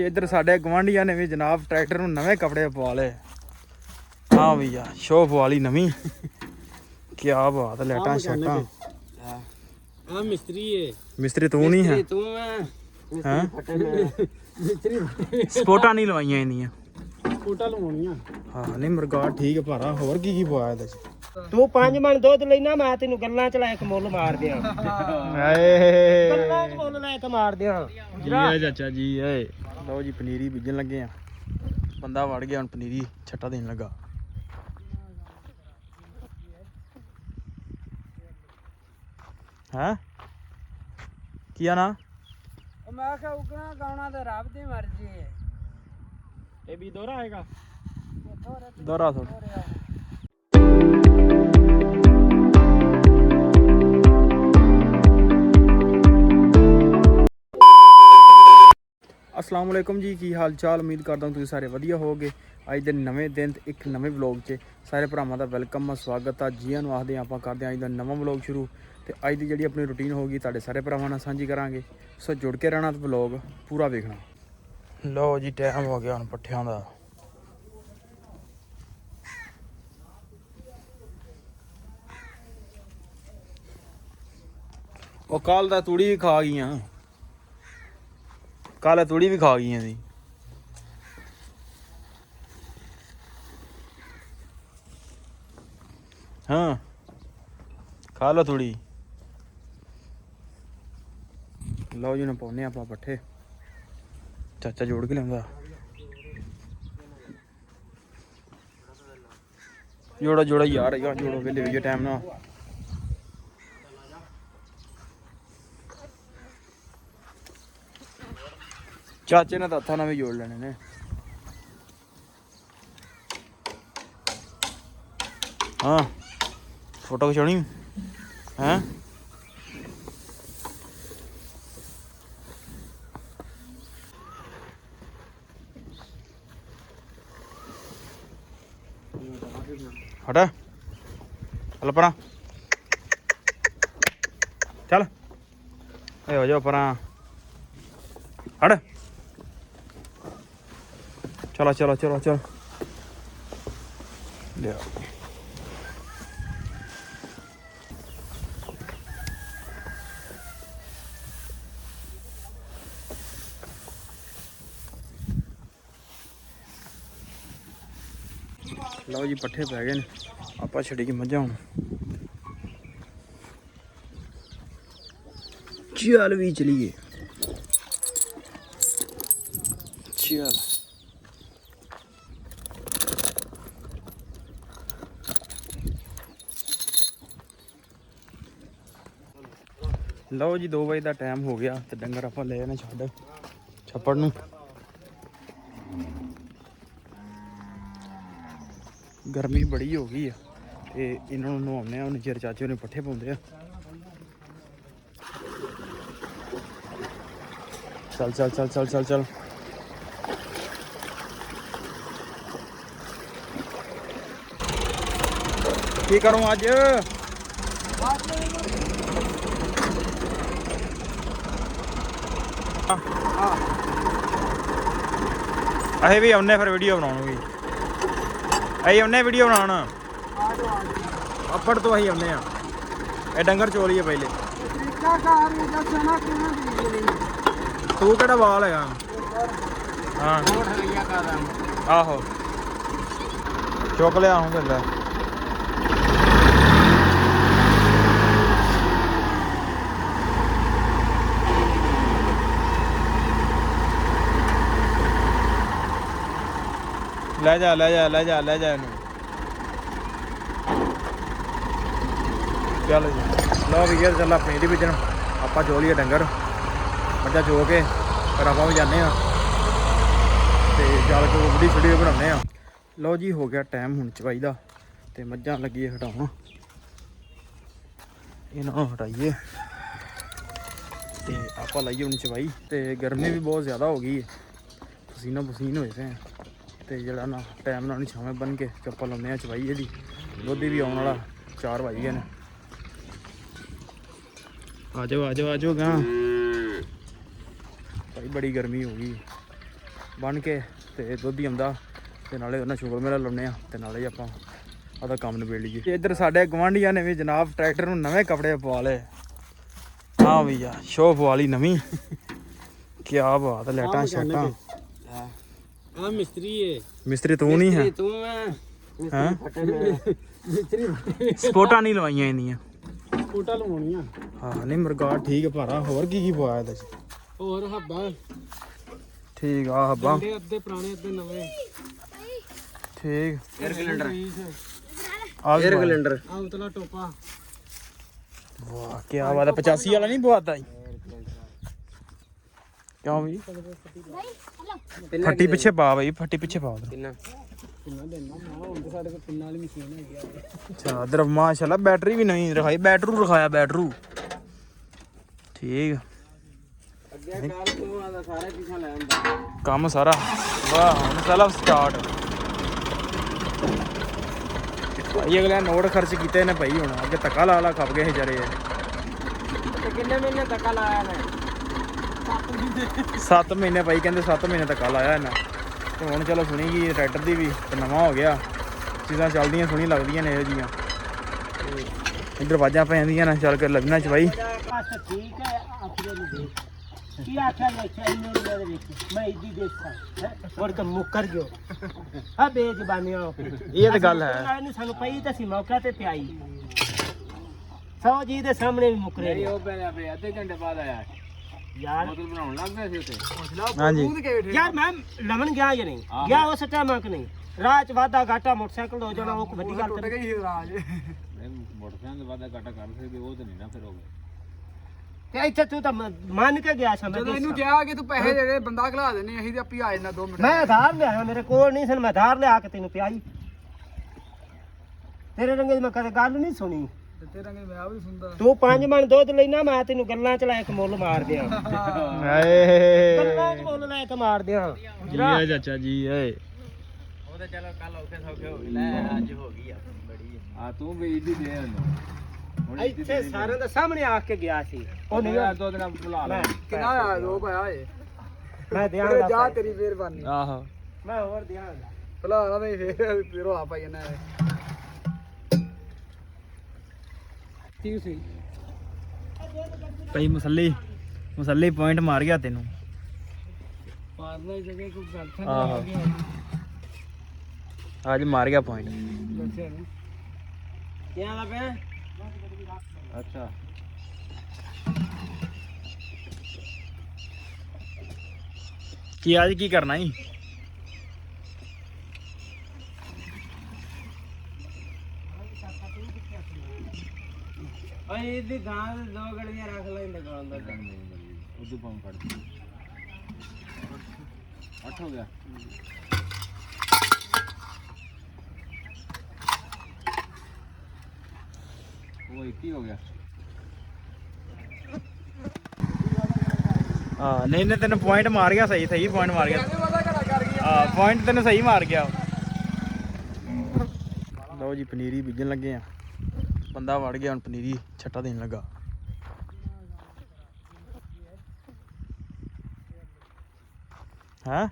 इधर साढ़े गवांढियां ने भी जनाब ट्रैक्टर में नवे कपड़े पवा ले। हाँ भैया शो पवा ली नवी। क्या बात है लाइटां शाटां। हां मिस्त्री है। मिस्त्री तू नहीं है? तू है मिस्त्री स्पोर्टां नहीं लवाइयां इंदियां। कोटा लवाਉਣੀਆਂ। हाँ नहीं मरगाट ठीक है भारा। होर की पवाया ਇਹਦੇ ਚ? ਤੂੰ 5 ਮਣ ਦੁੱਧ ਲੈਣਾ ਮੈਂ ਤੈਨੂੰ ਗੱਲਾਂ ਚ ਲੈ ਕੇ ਮੁੱਲ ਮਾਰ ਦਿਆਂ। ਹਾਏ ਗੱਲਾਂ ਚ ਮੁੱਲ ਲੈ ਕੇ ਮਾਰ ਦਿਆਂ। ਜੀ ਹੈ ਚਾਚਾ ਜੀ ਏ। ਲਓ ਜੀ ਪਨੀਰੀ ਬੀਜਣ ਲੱਗੇ ਆ। ਬੰਦਾ ਵੜ ਗਿਆ ਹੁਣ ਪਨੀਰੀ ਛੱਟਾ ਦੇਣ ਲੱਗਾ। ਹੈ ਕੀ ਆ ਨਾ? ਮੈਂ ਕਿਹਾ ਉਗਣਾ ਗਾਉਣਾ ਤੇ ਰੱਬ ਦੀ ਮਰਜ਼ੀ ਹੈ। ਇਹ ਵੀ ਦੋਹਰਾ ਆਏਗਾ? ਦੋਹਰਾ ਥੋੜਾ। अस्सलाम वालेकुम जी की हाल चाल। उम्मीद करता हूँ तुम सारे वधिया होगे। अज के नवे दिन एक नवे व्लॉग च सारे भरावां दा वेलकम स्वागत है। जियां नूं आखदे आपां करदे अज दा नवा व्लॉग शुरू। तो अज की जिहड़ी अपनी रूटीन होगी तुहाडे सारे भरावां नाल सांझी करांगे। सो जुड़ के रहना तो व्लॉग पूरा वेखना। लो जी टाइम हो गया हुण पट्ठियां दा। ਉਹ ਕੱਲ ਦਾ ਤੂੜੀ ਵੀ ਖਾ ਗਈਆਂ। ਕੱਲ ਤੂੜੀ ਵੀ ਖਾ ਗਈਆਂ ਸੀ। ਹਾਂ ਖਾ ਲਓ ਤੂੜੀ। ਲਓ ਜੀ ਨਾ ਪਾਉਨੇ ਆਪਾਂ ਪੱਠੇ। ਚਾਚਾ ਜੋੜ ਕੇ ਲਿਆਉਂਦਾ। ਜੋੜਾ ਜੋੜਾ ਯਾਰ ਹੈਗਾ ਜੋੜੋ ਵੇਲੇ ਹੋਈਏ ਟਾਈਮ ਨਾਲ। ਚਾਚੇ ਨੇ ਤਾਂ ਹੱਥਾਂ ਨਾਲ ਵੀ ਜੋੜ ਲੈਣੇ ਨੇ। ਹਾਂ ਫੋਟੋ ਖਿਚਾਉਣੀ ਹੈ? ਹਟਾ ਚੱਲ ਪਰਾਂ ਚੱਲ। ਇਹ ਹੋ ਜਾ ਪਰਾਂ ਹਟ। चलो चलो चलो चलो ले लो जी पट्ठे पै गए आप छड़ी की मझा हूँ। चल भी चलिए चल। लो जी 2 बजे का टाइम हो गया तो डंगर आप ले आने छड़ छप्पड़ नूं। गर्मी बड़ी हो गई है तो इन्हों नहाने उन्हें चिर चाचे ने पट्ठे पाउंदे। चल चल चल चल चल चल। की करूँ अज? ਅਸੀਂ ਵੀ ਆਉਨੇ ਫਿਰ ਵੀਡੀਓ ਬਣਾਉਣਗੇ। ਅਸੀਂ ਆਉਨੇ ਵੀਡੀਓ ਬਣਾਉਣ ਅੱਪੜ ਤੋਂ। ਅਸੀਂ ਆਉਨੇ ਆ। ਇਹ ਡੰਗਰ ਚੋਲੀਏ ਪਹਿਲੇ। ਤੂੰ ਕਿਹੜਾ ਵਾਲ ਹੈਗਾ? ਹਾਂ ਆਹੋ ਚੁੱਕ ਲਿਆ ਹੁਣ ਤੇ ਲੈ। ਲੈ ਜਾ ਲੈ ਜਾ ਲੈ ਜਾ ਲੈ ਜਾ ਇਹਨੂੰ। ਚੱਲ ਜੀ ਲਓ ਵੀ ਯਾਰ ਚੱਲ ਆਪਣੀ ਦੀ ਬੀਜਣ। ਆਪਾਂ ਚੋ ਲਈਏ ਡੰਗਰ ਮੱਝਾਂ ਚੋ ਕੇ ਫਿਰ ਆਪਾਂ ਵੀ ਜਾਂਦੇ ਹਾਂ ਤੇ ਚੱਲ ਕੇ ਵੀਡੀਓ ਵੀਡੀਓ ਬਣਾਉਂਦੇ ਹਾਂ। ਲਓ ਜੀ ਹੋ ਗਿਆ ਟਾਈਮ ਹੁਣ ਚਵਾਈ ਦਾ ਤੇ ਮੱਝਾਂ ਲੱਗੀਏ ਹਟਾਉਣ। ਇਹਨਾਂ ਨੂੰ ਹਟਾਈਏ ਤੇ ਆਪਾਂ ਲਾਈਏ ਹੁਣ ਚਵਾਈ। ਤੇ ਗਰਮੀ ਵੀ ਬਹੁਤ ਜ਼ਿਆਦਾ ਹੋ ਗਈ ਹੈ। ਪਸੀਨਾ ਪਸੀਨ ਹੋਏ ਪਏ ਤੇ ਜਿਹੜਾ ਨਾ ਟਾਈਮ ਨਾਲ ਨਹੀਂ ਛਾਵੇਂ ਬਣ ਕੇ ਚੱਪਾ ਲਾਉਂਦੇ ਆ ਚਵਾਈ ਇਹਦੀ। ਦੁੱਧ ਵੀ ਆਉਣ ਵਾਲਾ 4 ਵੱਜ ਗਏ ਨੇ। ਆ ਜਾਓ ਆ ਜਾਓ ਆ ਜਾਓ ਗਾਂ ਭਾਈ। ਬੜੀ ਗਰਮੀ ਹੋ ਗਈ ਬਣ ਕੇ ਤੇ ਦੁੱਧ ਹੀ ਆਉਂਦਾ ਤੇ ਨਾਲੇ ਉਹਨਾਂ ਸ਼ੁਗਰ ਮੇਲਾ ਲਾਉਂਦੇ ਆ ਤੇ ਨਾਲੇ ਆਪਾਂ ਆਦਾ ਕੰਮ ਨਿਬੇੜ ਲਈਏ। ਤੇ ਇੱਧਰ ਸਾਡੇ ਗੁਆਂਢੀਆਂ ਨੇ ਵੀ ਜਨਾਬ ਟਰੈਕਟਰ ਨੂੰ ਨਵੇਂ ਕੱਪੜੇ ਪਵਾ ਲਏ। ਹਾਂ ਵੀ ਆ ਸ਼ੋਅ ਪਵਾ ਲਈ ਨਵੀਂ। ਕੀ ਬਾਤ, ਲਾਈਟਾਂ ਸ਼ਾਟਾਂ। ਆ ਮਿਸਤਰੀ ਏ। ਮਿਸਤਰੀ ਤੂੰ ਨਹੀਂ ਹੈ? ਤੂੰ ਹੈ ਮਿਸਤਰੀ ਸਪੋਰਟਾਂ ਨਹੀਂ ਲਵਾਈਆਂ ਇਹਦੀਆਂ। ਕੋਟਾ ਲਵਾਉਣੀਆਂ। ਹਾਂ ਨਹੀਂ ਮਰਗਾਟ ਠੀਕ ਹੈ ਭਾਰਾ। ਹੋਰ ਕੀ ਪਵਾਇਆ ਇਹਦੇ ਚ? ਹੋਰ ਹੱਬਾ ਠੀਕ ਆ ਹੱਬਾ ਅੱਧੇ ਪੁਰਾਣੇ ਅੱਧੇ ਨਵੇਂ। ਠੀਕ। 에ਅਰ ਕੈਲੰਡਰ 에ਅਰ ਕੈਲੰਡਰ ਆ ਉਤਲਾ ਟੋਪਾ। ਵਾਹ ਕੀ ਬਾਤ ਹੈ। 85 ਵਾਲਾ ਨਹੀਂ ਪਵਾਤਾ ਜੀ? ਕਿਉਂ ਵੀ ਫੱਟੀ ਪਿੱਛੇ ਪਾ ਬਈ, ਫੱਟੀ ਪਿੱਛੇ ਪਾ ਉਧਰ। ਕਿੰਨਾ ਦੇਣਾ ਮੈਂ ਹੁਣ ਤੇ ਸਾਡੇ ਕੋਲ ਪਿੰਨਾਂ ਵਾਲੀ ਮਸ਼ੀਨ ਹੈਗੀ ਆ। ਅੱਛਾ ਇਧਰ ਮਾਸ਼ਾਅੱਲਾ ਬੈਟਰੀ ਵੀ ਨਵੀਂ ਰਖਾਈ। ਬੈਟਰੂ ਰਖਾਇਆ ਬੈਟਰੂ। ਠੀਕ ਅੱਗੇ ਕਾਲ ਤੂੰ ਆਦਾ ਸਾਰੇ ਪਿੱਛਾ ਲੈ ਆਂਦਾ ਕੰਮ ਸਾਰਾ। ਵਾਹ ਹੁਣ ਸੈਲਫ ਸਟਾਰਟ। ਭਾਈ ਅਗਲੇ ਨੋਟ ਖਰਚ ਕੀਤੇ ਨੇ ਭਾਈ। ਹੁਣ ਅੱਗੇ ਧੱਕਾ ਲਾ ਲਾ ਖੱਪ ਗਏ ਵਿਚਾਰੇ। ਤੇ ਕਿੰਨੇ ਮਹੀਨੇ ਧੱਕਾ ਲਾਇਆ ਨੇ? 7 ਮਹੀਨੇ ਭਾਈ ਕਹਿੰਦੇ 7 ਮਹੀਨੇ ਧੱਕਾ ਲਾਇਆ ਇਹਨਾਂ। ਤੇ ਹੁਣ ਚਲੋ ਸੁਣੀ ਗਈ ਟਰੈਕਟਰ ਦੀ ਵੀ ਤੇ ਨਵਾਂ ਹੋ ਗਿਆ। ਚੀਜ਼ਾਂ ਚੱਲਦੀਆਂ ਸੋਹਣੀਆਂ ਲੱਗਦੀਆਂ ਨੇ ਇਹੋ ਜਿਹੀਆਂ। ਇੱਧਰ ਵਾਜਾਂ ਪੈ ਜਾਂਦੀਆਂ ਨੇ ਚੱਲ ਕੇ ਲੱਗਣਾ ਚ ਬਾਈ। ਅੱਛਾ ਠੀਕ ਹੈ। ਆਖਰੇ ਨੂੰ ਦੇਖ ਕੀ ਆਖਿਆ ਲਿਖਿਆ ਇਹਨੇ ਦੇ ਵਿੱਚ ਮੈਂ ਇੱਦੀ ਦੇਖਾਂ ਹੋਰ ਤਾਂ ਮੁੱਕਰ ਗਿਓ। ਆ ਬੇਜ਼ਬਾਨੀਆਂ ਇਹ ਤਾਂ ਗੱਲ ਹੈ। ਇਹਨੇ ਸਾਨੂੰ ਪਈ ਤਾਂ ਸੀ ਮੌਕਾ ਤੇ ਪਿਆਈ। 100 ਜੀ ਦੇ ਸਾਹਮਣੇ ਵੀ ਮੁੱਕਰੇ ਨਹੀਂ। ਉਹ ਪਹਿਲਾਂ ਅੱਧੇ ਘੰਟੇ ਬਾਅਦ ਆਇਆ ਯਾਰ। ਬੋਤਲ ਬਣਾਉਣ ਲੱਗ ਗਏ ਸੀ ਉੱਥੇ। ਹਾਂਜੀ ਯਾਰ ਮੈਂ ਲਵਣ ਗਿਆ ਜਾਂ ਨਹੀਂ ਗਿਆ ਉਸ ਟਾਈਮ ਕਿ ਨਹੀਂ? ਰਾਹ ਚ ਵਾਧਾ ਘਾਟਾ ਮੋਟਰਸਾਈਕਲ ਹੋ ਜਾਣਾ ਉਹ ਵੱਡੀ ਗੱਲ ਤੇ ਗਈ ਰਾਜ। ਮੋਟਰਸਾਈਕਲ ਦਾ ਵਾਧਾ ਘਾਟਾ ਕਰ ਸਕਦੇ ਉਹ ਤਾਂ ਨਹੀਂ ਨਾ ਫਿਰ ਹੋ ਗਿਆ। ਤੇ ਇੱਥੇ ਤੂੰ ਤਾਂ ਮੰਨ ਕੇ ਗਿਆ ਸੀ। ਜਦੋਂ ਇਹਨੂੰ ਕਿਹਾ ਕਿ ਤੂੰ ਪੈਸੇ ਦੇ ਦੇ ਬੰਦਾ ਖਲਾ ਦੇਣੇ ਅਸੀਂ ਤੇ ਆਪੀ ਆ ਜਾਣਾ 2 ਮਿੰਟ। ਮੈਂ ਆਧਾਰ ਲਿਆਇਆ ਮੇਰੇ ਕੋਲ ਨਹੀਂ ਸਨ। ਮੈਂ ਆਧਾਰ ਲਿਆ ਕੇ ਤੈਨੂੰ ਪਿਆਈ। ਤੇਰੇ ਰੰਗੇ ਦੀ ਮੈਂ ਕਦੇ ਗੱਲ ਨਹੀਂ ਸੁਣੀ। ਤੇ ਰੰਗੇ ਮੈਂ ਆ ਵੀ ਸੁਣਦਾ। ਤੂੰ 5 ਮਣ ਦੁੱਧ ਲੈਣਾ ਮੈਂ ਤੈਨੂੰ ਗੱਲਾਂ ਚ ਲੈ ਕੇ ਮੁੱਲ ਮਾਰ ਦਿਆਂ। ਹਾਏ ਗੱਲਾਂ ਚ ਮੁੱਲ ਲੈ ਕੇ ਮਾਰ ਦਿਆਂ। ਜੀ ਆਏ ਚਾਚਾ ਜੀ ਆਏ। ਉਹ ਤਾਂ ਚਲੋ ਕੱਲ ਔਖੇ ਸੌਖੇ ਹੋ ਗਏ ਲੈ ਅੱਜ ਹੋ ਗਈ ਆਪਣੀ ਬੜੀ ਆ ਤੂੰ ਵੀ ਇਹਦੀ ਦੇ ਉਹਨੂੰ। ਇੱਥੇ ਸਾਰਿਆਂ ਦੇ ਸਾਹਮਣੇ ਆ ਕੇ ਗਿਆ ਸੀ। ਉਹ ਨਹੀਂ ਦੋ ਦਿਨ ਬੁਲਾ ਲੈ। ਕਿੰਨਾ ਆ ਲੋਕ ਆਇਆ ਏ। ਮੈਂ ਦਿਆਂ ਜਾ ਤੇਰੀ ਮਿਹਰਬਾਨੀ। ਆਹੋ ਮੈਂ ਹੋਰ ਦਿਆਂ ਭਲਾ ਨਾ ਨਹੀਂ ਫੇਰ ਰੋਲਾ ਪਾਈ ਇਹਨਾਂ ਨੇ। ਠੀਕ ਸੀ ਭਾਈ ਮੁਸੱਲੀ ਪੁਆਇੰਟ ਮਾਰ ਗਿਆ ਤੈਨੂੰ। ਮਾਰਨਾ ਹੀ ਜਗੇ ਕੋਈ ਗੱਲ ਆਹੋ ਅੱਜ ਮਾਰ ਗਿਆ ਪੁਆਇੰਟ। ਦੱਸਿਆ ਨਹੀਂ ਕਿਹਾ ਲਾ ਪਿਆ। ਅੱਛਾ ਕੀ ਅੱਜ ਕੀ ਕਰਨਾ ਈ? ਓਏ ਇਹਦੀ ਗਾਂ ਦੇ 2 ਗੜੀਆਂ ਰੱਖ ਲੈ ਇੰਦੇ ਕੋਲ ਅੰਦਰ। ਉਦੋਂ ਪੰਪ ਫੜ 8 ਹੋ ਗਿਆ। ਉਹ 21 ਹੋ ਗਿਆ। ਹਾਂ ਨਹੀਂ ਨਹੀਂ ਤੈਨੂੰ ਪੁਆਇੰਟ ਮਾਰ ਗਿਆ। ਸਹੀ ਪੁਆਇੰਟ ਮਾਰ ਗਿਆ। ਹਾਂ ਪੁਆਇੰਟ ਤੈਨੂੰ ਸਹੀ ਮਾਰ ਗਿਆ। ਲਓ ਜੀ ਪਨੀਰੀ ਬੀਜਣ ਲੱਗੇ ਆ। ਬੰਦਾ ਵੜ ਗਿਆ ਹੁਣ ਪਨੀਰੀ ਛੱਟਾ ਦੇਣ ਲੱਗਾ। ਹੈ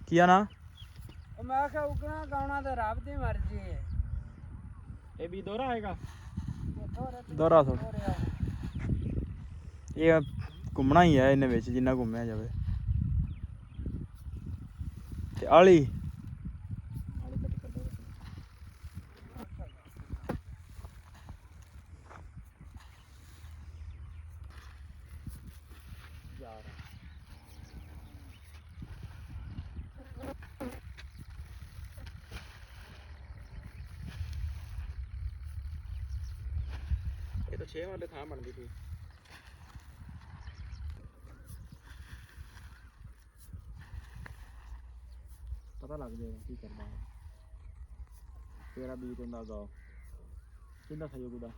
ਕੀ ਆ ਨਾ? ਮੈਂ ਕਿਹਾ ਉਗਣਾ ਗਾਉਣਾ ਤੇ ਰੱਬ ਦੀ ਮਰਜ਼ੀ ਹੈ। ਇਹ ਵੀ ਦੋਹਰਾ ਆਏਗਾ। ਦੋਹਰਾ ਥੋੜਾ ਇਹ ਘੁੰਮਣਾ ਹੀ ਹੈ ਇਹਨੇ ਵਿੱਚ ਜਿੰਨਾ ਘੁੰਮਿਆ ਜਾਵੇ। ਤੇ ਆਲੀ ਇਹ ਤਾਂ 6 ਵਾਲੇ ਥਾਂ ਬਣਦੀ ਪਈ। ਪਤਾ ਲੱਗ ਜਾਏਗਾ ਕੀ ਕਰਨਾ ਹੈ। ਤੇਰਾ ਬੀਜ ਹੁੰਦਾ ਗਾ ਕਿੰਨਾ ਸਹਿਯੋਗ ਦਾ।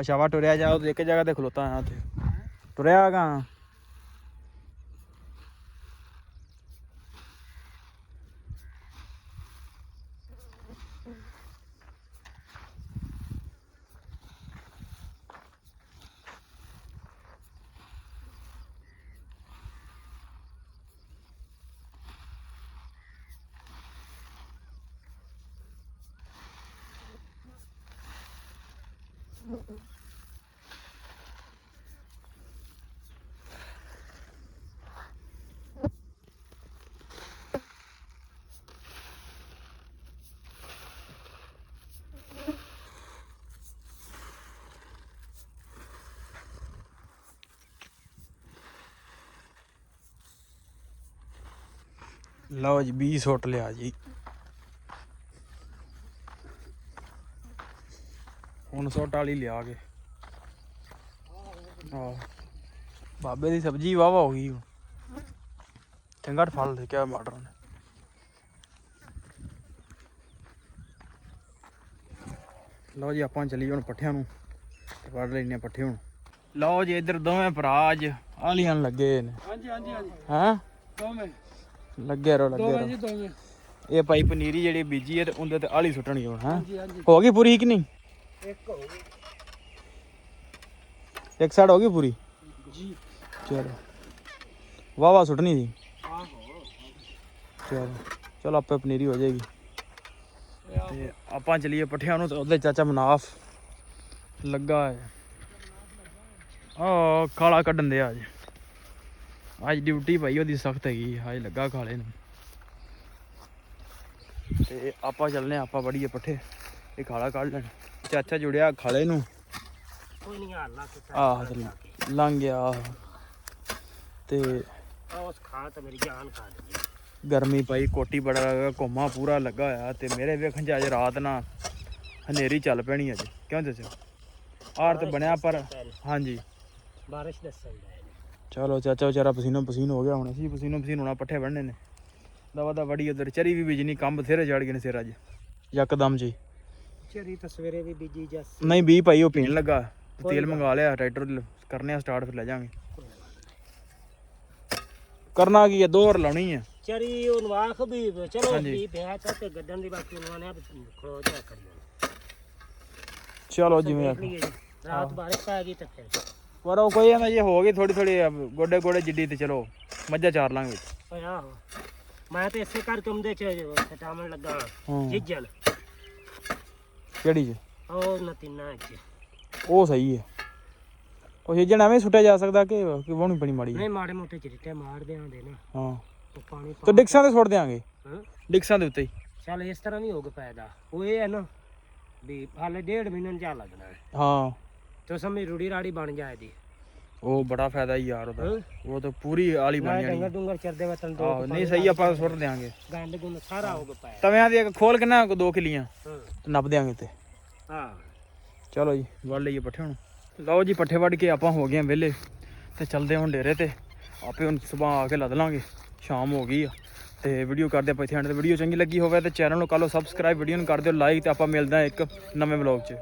ਸ਼ਾਵਾ ਟੁਰਿਆ ਜਾ ਇੱਕ ਜਗ੍ਹਾ ਤੇ ਖਲੋਤਾ ਹਾਂ ਉੱਥੇ ਟੁਰਿਆ ਗਾ। ਲਓ ਜੀ 20 ਸੁੱਟ ਲਿਆ ਜੀ। ਹੁਣ ਸੁੱਟ ਵਾਲੀ ਲਿਆ ਕੇ ਆਹ ਬਾਬੇ ਦੀ ਸਬਜ਼ੀ ਵਾਵਾ ਹੋ ਗਈ। ਚੰਗਾ ਫਲ ਦੇ ਕਿਆ ਮਾਡਰ ਨੇ। ਲਓ ਜੀ ਆਪਾਂ ਚੱਲੀਏ ਹੁਣ ਪੱਠਿਆਂ ਨੂੰ ਤੇ ਵੜ ਲੈਣੇ ਪੱਠੇ ਹੁਣ। ਲਓ ਜੀ ਇੱਧਰ ਦੋਵੇਂ ਭਰਾ ਅੱਜ ਆਲੀਆਂ ਲੱਗੇ ਨੇ। ਹਾਂਜੀ ਹਾਂਜੀ ਹਾਂਜੀ ਹਾਂ ਦੋਵੇਂ ਲੱਗੇ ਰਹੋ ਦੋਵੇਂ ਜੀ ਰਹੋ। ਦੋਵੇਂ ਇਹ ਭਾਈ ਪਨੀਰੀ ਜਿਹੜੀ ਬੀਜੀ ਹੈ ਤੇ ਉਹਦੇ ਤੇ ਆਲੀ ਸੁੱਟਣੀ ਹੁਣ। ਹਾਂ ਹਾਂਜੀ ਹਾਂਜੀ ਹੋ ਗਈ ਪੂਰੀ ਕਿ ਨਹੀਂ? ਇੱਕ ਹੋ ਗਈ ਇੱਕ ਸਾਈਡ ਹੋ ਗਈ ਪੂਰੀ। ਜੀ ਚਲੋ ਵਾਵਾ ਸੁੱਟਣੀ ਸੀ। ਆਹੋ ਚਲੋ ਚਲੋ ਆਪੇ ਪਨੀਰੀ ਹੋ ਜਾਏਗੀ। ਤੇ ਆਪਾਂ ਚਲੀਏ ਪੱਠਿਆਂ ਨੂੰ ਤੇ ਉਹਦੇ ਚਾਚਾ ਮਨਾਫ ਲੱਗਾ ਹੈ। ਆਹ ਖਾਲਾ ਕੱਢਣ ਦੇ ਅੱਜ ਡਿਊਟੀ ਭਾਈ ਉਹਦੀ ਸਖਤ ਹੈਗੀ। ਅੱਜ ਲੱਗਾ ਖਾਲੇ ਨੂੰ ਤੇ ਆਪਾਂ ਚੱਲਨੇ ਆਪਾਂ ਵੜੀਏ ਪੱਠੇ। ਇਹ ਖਾਲਾ ਕੱਢ ਲੈਣ। ਚਾਚਾ ਜੁੜਿਆ ਖਾਲੇ ਨੂੰ। ਕੋਈ ਨਹੀਂ ਹਾਲ ਆਹ ਲੰਘ ਗਿਆ ਤੇ ਉਸ ਖਾ ਤਾਂ ਮੇਰੀ ਜਾਨ ਖਾ ਦਿੱਤੀ। ਗਰਮੀ ਪਾਈ ਕੋਟੀ ਬੜਾ ਲੱਗਾ ਘੁੰਮਾ ਪੂਰਾ ਲੱਗਾ ਹੋਇਆ ਤੇ ਮੇਰੇ ਵੇਖਣ ਚ ਅੱਜ ਰਾਤ ਨਾ ਹਨੇਰੀ ਚੱਲ ਪੈਣੀ ਅੱਜ। ਕਿਉਂ ਦੱਸਿਆ ਆਰ ਤੇ ਬਣਿਆ ਪਰ ਹਾਂਜੀ ਬਾਰਿਸ਼ ਦੱਸਣ ਦਾ ਚਲੋ ਚਾਚਾ ਵਿਚਾਰਾ ਪਸੀਨੋ ਪਸੀਨ ਹੋ ਗਿਆ। ਹੁਣ ਅਸੀਂ ਪਸੀਨੋ ਪਸੀਨ ਹੋਣਾ ਪੱਠੇ ਵੜਨੇ ਨੇ। ਦਵਾ ਦਾ ਵੜੀ ਉਧਰ ਚਰੀ ਵੀ ਬੀਜਣੀ ਕੰਮ ਬਥੇਰੇ ਚੜ ਗਏ ਨੇ ਸਿਰ ਅੱਜ ਯਕਦਮ ਜੀ। ਚਰੀ ਤਾਂ ਸਵੇਰੇ ਵੀ ਬੀਜੀ ਜੱਸ ਨਹੀਂ 20 ਭਾਈ ਉਹ ਪੀਣ ਲੱਗਾ ਤੇਲ ਮੰਗਾ ਲਿਆ ਟਰੈਕਟਰ ਕਰਨੇ ਆ ਸਟਾਰਟ ਫਿਰ ਲੈ ਜਾਵਾਂਗੇ। ਕਰਨਾ ਕੀ ਹੈ 2 ਹੋਰ ਲਾਉਣੀ ਹੈ। ਚਰੀ ਉਹ ਨਵਾਖ ਵੀ ਚਲੋ ਹਾਂਜੀ। ਵੀ ਪਿਆ ਤੇ ਗੱਡਣ ਦੀ ਬਾਕੀ ਉਹਨਾਂ ਨੇ ਖਲੋ ਜਾ ਕਰੀਓ। ਚਲੋ ਜਿਵੇਂ ਦੇਖ ਲਈਏ ਜੀ, ਰਾਤ ਬਾਰਿਸ਼ ਪੈ ਗਈ ਤਾਂ ਫਿਰ ਪਰ ਉਹ ਕੋਈ ਨਾ ਜੇ ਹੋ ਗਈ ਥੋੜੀ ਥੋੜੀ ਗੋਡੇ ਗੋਡੇ ਜਿੱਡੀ ਤੇ ਚਲੋ ਮੱਝਾਂ ਚਾਰ ਲਾਂਗੇ ਵਿੱਚ। ਓਏ ਆਹੋ ਮੈਂ ਤੇ ਇਸੇ ਕਰਕੇ ਉਹਦੇ ਚ ਟਾਮਣ ਲੱਗਾ ਹਾਂ ਜਿੱਜਲ ਕਿਹੜੀ ਚ? ਉਹ ਨਤੀਨਾ ਚ ਉਹ ਸਹੀ ਹੈ। ਉਹ ਸੀਜਨ ਐਵੇਂ ਸੁੱਟਿਆ ਜਾ ਸਕਦਾ ਕਿ ਵਾਹਣੀ ਬਣੀ ਮਾੜੀ ਨਹੀਂ ਮਾੜੇ ਮੋਟੇ ਚਿੱਟੇ ਮਾਰਦੇ ਆਂਦੇ ਨੇ ਹਾਂ ਉਹ ਪਾਣੀ ਤੇ ਡਿਕਸਾਂ ਤੇ ਸੁੱਟ ਦਿਆਂਗੇ। ਹਾਂ ਡਿਕਸਾਂ ਦੇ ਉੱਤੇ ਹੀ ਚੱਲ ਇਸ ਤਰ੍ਹਾਂ ਨਹੀਂ ਹੋਗਾ ਪੈਦਾ ਉਹ ਇਹ ਹੈ ਨਾ ਵੀ ਹਾਲੇ 1.5 ਮਹੀਨੇ ਨੂੰ ਜਾ ਲੱਗਣਾ ਹੈ ਹਾਂ ਤੇ ਸਮੇਂ ਰੂੜੀ ਰਾੜੀ ਬਣ ਜਾਏ ਦੀ ਉਹ ਬੜਾ ਫਾਇਦਾ ਹੀ ਯਾਰ ਉਹਦਾ। ਹਾਂ ਉਹ ਤਾਂ ਪੂਰੀ ਆਲੀ ਬਣ ਨਾ ਜਾਣੀ। ਡੰਗਰ ਡੁੰਗਰ ਚਰਦੇ ਵਤਨ ਦੋ ਆਹੋ ਨਹੀਂ ਸਹੀ ਆਪਾਂ ਸੁੱਟ ਦਿਆਂਗੇ। ਗੰਦ ਗੁੰਦ ਸਾਰਾ ਹੋਗਾ ਪਾਇਆ ਤਵਿਆਂ ਦੀ ਇੱਕ ਖੋਲ ਕੇ ਨਾ 2 ਕਿੱਲੀਆਂ ਹਾਂ ਨੱਪ ਦਿਆਂਗੇ ਤੇ। ਹਾਂ ਚਲੋ ਜੀ ਵੜ ਲਈਏ ਪੱਠੇ ਹੁਣ। ਲਓ ਜੀ ਪੱਠੇ ਵੱਢ ਕੇ ਆਪਾਂ ਹੋ ਗਏ ਵਿਹਲੇ ਤੇ ਚੱਲਦੇ ਹੁਣ ਡੇਰੇ ਤੇ। ਆਪੇ ਹੁਣ ਸਵੇਰ ਆ ਕੇ ਲੱਦ ਲਾਂਗੇ। ਸ਼ਾਮ ਹੋ ਗਈ ਆ ਤੇ ਵੀਡੀਓ ਕਰਦੇ ਆਪਾਂ ਇੱਥੇ ਐਂਡ ਤੇ। ਵੀਡੀਓ ਚੰਗੀ ਲੱਗੀ ਹੋਵੇ ਤੇ ਚੈਨਲ ਨੂੰ ਕਰ ਲਓ ਸਬਸਕ੍ਰਾਈਬ, ਵੀਡੀਓ ਨੂੰ ਕਰ ਦਿਓ ਲਾਈਕ ਤੇ ਆਪਾਂ ਮਿਲਦੇ ਹਾਂ ਇੱਕ ਨਵੇਂ ਵਲੌਗ 'ਚ।